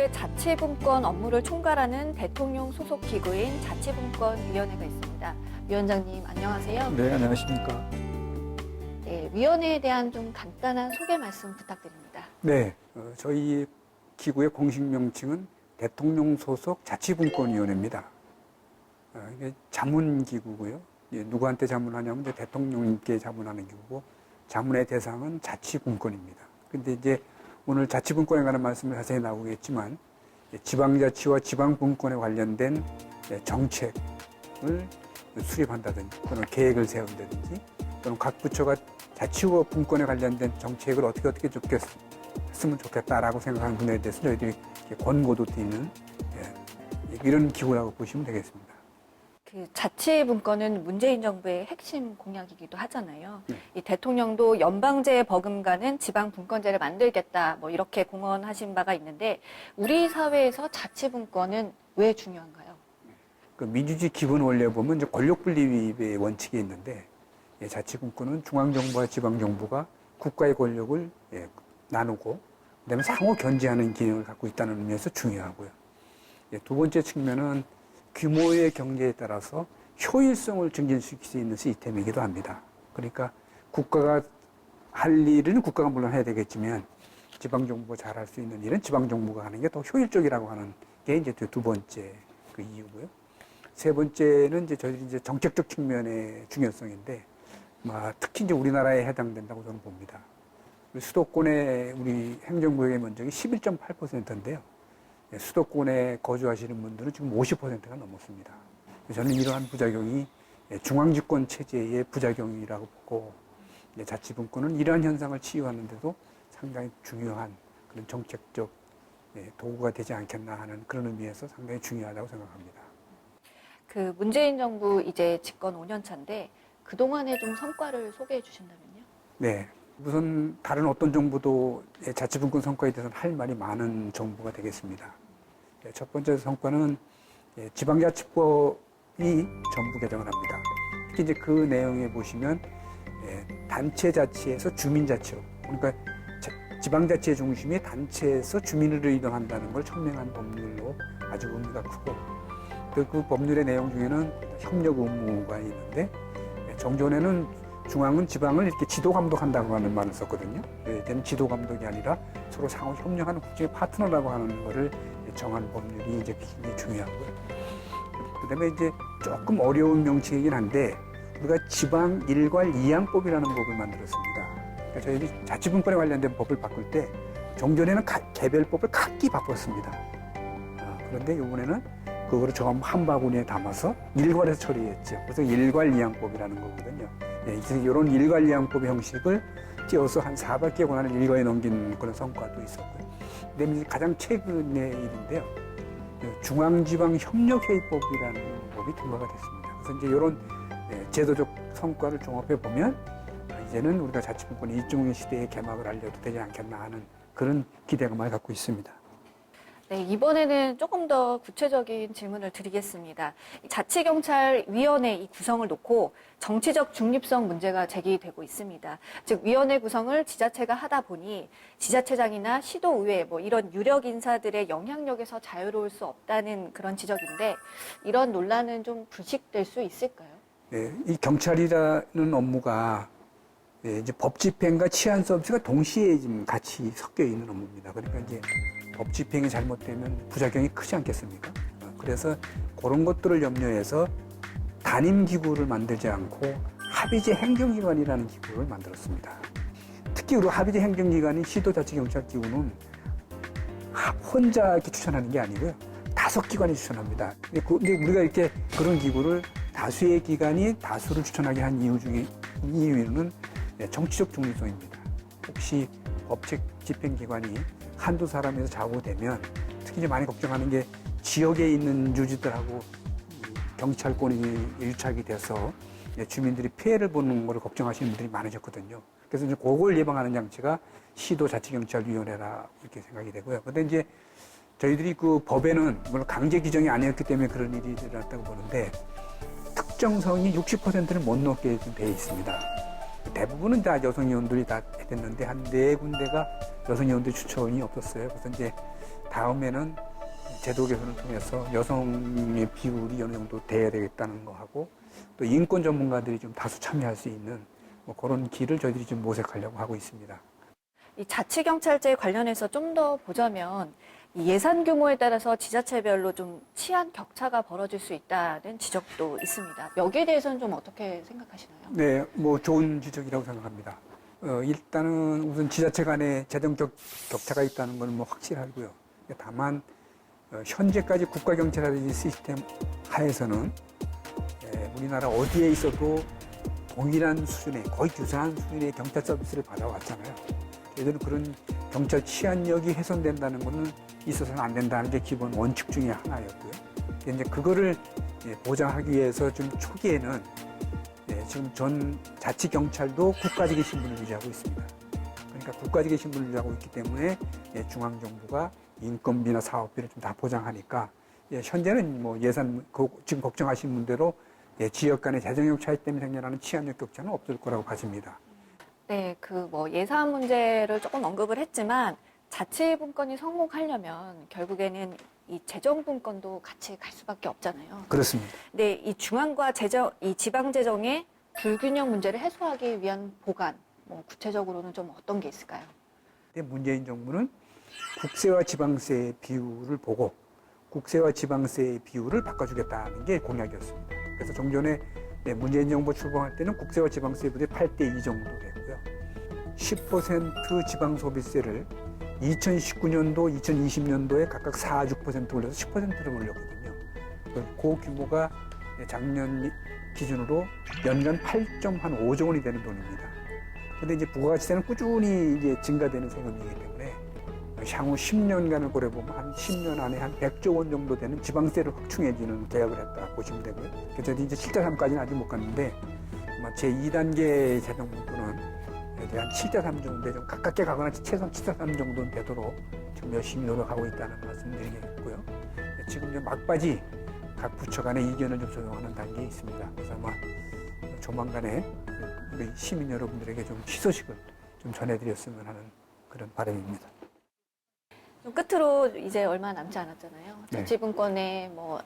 정부의 자치분권 업무를 총괄하는 대통령 소속 기구인 자치분권위원회가 있습니다. 위원장님 안녕하세요. 네, 안녕하십니까. 네, 위원회에 대한 좀 간단한 소개 말씀 부탁드립니다. 네, 저희 기구의 공식 명칭은 대통령 소속 자치분권위원회입니다. 이게 자문기구고요. 누구한테 자문하냐면 이제 대통령님께 자문하는 기구고, 자문의 대상은 자치분권입니다. 근데 이제 오늘 자치분권에 관한 말씀을 자세히 나오겠지만, 지방자치와 지방분권에 관련된 정책을 수립한다든지, 또는 계획을 세운다든지, 또는 각 부처가 자치와 분권에 관련된 정책을 어떻게 했으면 좋겠다라고 생각하는 분야에 대해서 저희들이 권고도 드리는 이런 기구라고 보시면 되겠습니다. 그 자치분권은 문재인 정부의 핵심 공약이기도 하잖아요. 이 대통령도 연방제 버금가는 지방분권제를 만들겠다, 뭐 이렇게 공언하신 바가 있는데, 우리 사회에서 자치분권은 왜 중요한가요? 그 민주주의 기본 원리에 보면 이제 권력 분립의 원칙이 있는데, 자치분권은 중앙정부와 지방정부가 국가의 권력을 나누고, 그다음에 상호 견제하는 기능을 갖고 있다는 의미에서 중요하고요. 두 번째 측면은 규모의 경제에 따라서 효율성을 증진시킬 수 있는 시스템이기도 합니다. 그러니까 국가가 할 일은 국가가 물론 해야 되겠지만, 지방정부가 잘할 수 있는 일은 지방정부가 하는 게 더 효율적이라고 하는 게 이제 두 번째 그 이유고요. 세 번째는 저희들이 이제 정책적 측면의 중요성인데, 특히 이제 우리나라에 해당된다고 저는 봅니다. 수도권의 우리 행정구역의 면적이 11.8%인데요. 수도권에 거주하시는 분들은 지금 50%가 넘었습니다. 저는 이러한 부작용이 중앙집권 체제의 부작용이라고 보고, 자치분권은 이러한 현상을 치유하는 데도 상당히 중요한 그런 정책적 도구가 되지 않겠나 하는 그런 의미에서 상당히 중요하다고 생각합니다. 그 문재인 정부 이제 집권 5년 차인데, 그동안의 좀 성과를 소개해 주신다면요? 네. 우선 다른 어떤 정부도 자치분권 성과에 대해서는 할 말이 많은 정부가 되겠습니다. 첫 번째 성과는 지방자치법이 전부 개정을 합니다. 특히 이제 그 내용에 보시면 단체자치에서 주민자치로, 그러니까 지방자치의 중심이 단체에서 주민으로 이동한다는 걸 천명한 법률로 아주 의미가 크고, 그 법률의 내용 중에는 협력 의무가 있는데, 정전에는 중앙은 지방을 이렇게 지도 감독한다고 하는 말을 썼거든요. 이때는 지도 감독이 아니라 서로 상호 협력하는 국제의 파트너라고 하는 것을 정한 법률이 이제 굉장히 중요하고요. 그 다음에 이제 조금 어려운 명칭이긴 한데, 우리가 지방 일괄 이양법이라는 법을 만들었습니다. 그러니까 저희들이 자치분권에 관련된 법을 바꿀 때, 종전에는 개별법을 각기 바꿨습니다. 그런데 이번에는 그거를 좀 한 바구니에 담아서 일괄해서 처리했죠. 그래서 일괄 이양법이라는 거거든요. 이런 일괄 이양법의 형식을 띄어서 한 400개 권한을 일괄에 넘긴 그런 성과도 있었고요. 그다음에 가장 최근의 일인데요. 중앙지방협력회의법이라는 법이 통과가 됐습니다. 그래서 이제 이런 제도적 성과를 종합해 보면, 이제는 우리가 자치분권 일종의 시대의 개막을 알려도 되지 않겠나 하는 그런 기대감을 갖고 있습니다. 네, 이번에는 조금 더 구체적인 질문을 드리겠습니다. 자치경찰위원회 이 구성을 놓고 정치적 중립성 문제가 제기되고 있습니다. 즉, 위원회 구성을 지자체가 하다 보니 지자체장이나 시도의회 뭐 이런 유력 인사들의 영향력에서 자유로울 수 없다는 그런 지적인데, 이런 논란은 좀 불식될 수 있을까요? 네, 이 경찰이라는 업무가 이제 법 집행과 치안 서비스가 동시에 지금 같이 섞여 있는 업무입니다. 그러니까 이제 법 집행이 잘못되면 부작용이 크지 않겠습니까? 그래서 그런 것들을 염려해서 단임기구를 만들지 않고 합의제 행정기관이라는 기구를 만들었습니다. 특히 우리 합의제 행정기관인 시도자치경찰기구는 혼자 이렇게 추천하는 게 아니고요. 5기관이 추천합니다. 근데 우리가 이렇게 그런 기구를 다수의 기관이 다수를 추천하게 한 이유는 정치적 중립성입니다. 혹시 법책 집행기관이 한두 사람에서 좌우되면, 특히 이제 많이 걱정하는 게 지역에 있는 유지들하고 경찰권이 유착이 돼서 주민들이 피해를 보는 걸 걱정하시는 분들이 많으셨거든요. 그래서 이제 그걸 예방하는 장치가 시도자치경찰위원회라 이렇게 생각이 되고요. 근데 이제 저희들이 그 법에는 물론 강제 규정이 아니었기 때문에 그런 일이 일어났다고 보는데, 특정성이 60%를 못 넘게 돼 있습니다. 대부분은 다 여성 의원들이 다 됐는데 한 4군데가 여성 의원들 추천이 없었어요. 그래서 이제 다음에는 제도 개선을 통해서 여성의 비율이 어느 정도 돼야 되겠다는 거 하고 또 인권 전문가들이 좀 다수 참여할 수 있는 뭐 그런 길을 저희들이 좀 모색하려고 하고 있습니다. 이 자치경찰제 관련해서 좀 더 보자면 이 예산 규모에 따라서 지자체별로 좀 치안 격차가 벌어질 수 있다는 지적도 있습니다. 여기에 대해서는 좀 어떻게 생각하시나요? 네, 뭐 좋은 지적이라고 생각합니다. 일단은 우선 지자체 간에 재정 격차가 있다는 건 뭐 확실하고요. 다만 현재까지 국가경찰의 시스템 하에서는 우리나라 어디에 있어도 동일한 수준의 거의 유사한 수준의 경찰 서비스를 받아왔잖아요. 저희들은 그런 경찰 치안력이 훼손된다는 것은 있어서는 안 된다는 게 기본 원칙 중에 하나였고요. 이제 그거를 보장하기 위해서 좀 초기에는 지금 전 자치경찰도 국가직의 신분을 유지하고 있습니다. 그러니까 국가직의 신분을 유지하고 있기 때문에 중앙정부가 인건비나 사업비를 좀 다 보장하니까 현재는 뭐 예산 지금 걱정하신 분대로 지역 간의 재정력 차이 때문에 생겨나는 치안력 격차는 없을 거라고 봐집니다. 네, 그 뭐 예산 문제를 조금 언급을 했지만 자치분권이 성공하려면 결국에는 이 재정분권도 같이 갈 수밖에 없잖아요. 그렇습니다. 네, 이 중앙과 이 지방 재정의 불균형 문제를 해소하기 위한 보관, 뭐 구체적으로는 좀 어떤 게 있을까요? 문재인 정부는 국세와 지방세의 비율을 보고 국세와 지방세의 비율을 바꿔주겠다는 게 공약이었습니다. 그래서 종전에 문재인 정부 출범할 때는 국세와 지방세 비율이 8대2 정도 되고요. 10% 지방소비세를 2019년도, 2020년도에 각각 4, 6% 올려서 10%를 올렸거든요. 그 규모가 작년 기준으로 연간 8.5조 원이 되는 돈입니다. 그런데 이제 부가가치세는 꾸준히 이제 증가되는 세금이기 때문에 향후 10년간을 고려보면 한 10년 안에 한 100조 원 정도 되는 지방세를 확충해주는 계약을 했다 보시면 되고요. 그래서 이제 7.3까지는 아직 못 갔는데 아마 제2단계 재정분권은 한 7.3 정도에 좀 가깝게 가거나 최소한 7.3 정도는 되도록 지금 열심히 노력하고 있다는 말씀드리겠고요. 지금 이제 막바지 각 부처 간의 이견을 좀 조정하는 단계에 있습니다. 그래서 아마 조만간에 우리 시민 여러분들에게 좀 희소식을 좀 전해드렸으면 하는 그런 바람입니다. 좀 끝으로 이제 얼마 남지 않았잖아요. 네. 자치분권에 뭐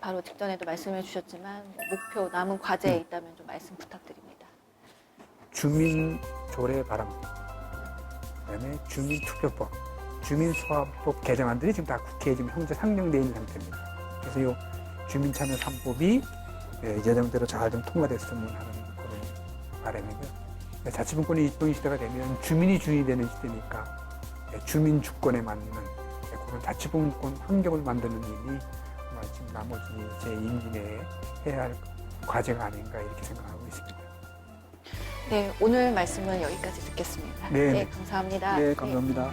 바로 직전에도 말씀해 주셨지만 목표 남은 과제 있다면 좀 말씀 부탁드립니다. 주민 조례 발행, 그다음에 주민투표법, 주민소환법 개정안들이 지금 다 국회에 지금 현재 상정되어 있는 상태입니다. 그래서 이 주민참여 3법이 예정대로 잘 좀 통과됐으면 하는 그런 바람이고요. 자치분권이 입동 시대가 되면 주민이 주인이 되는 시대니까 주민 주권에 맞는 그런 자치분권 환경을 만드는 일이 지금 나머지 제 임기 내에 해야 할 과제가 아닌가 이렇게 생각하고 있습니다. 네, 오늘 말씀은 여기까지 듣겠습니다. 네. 네, 감사합니다. 네, 감사합니다.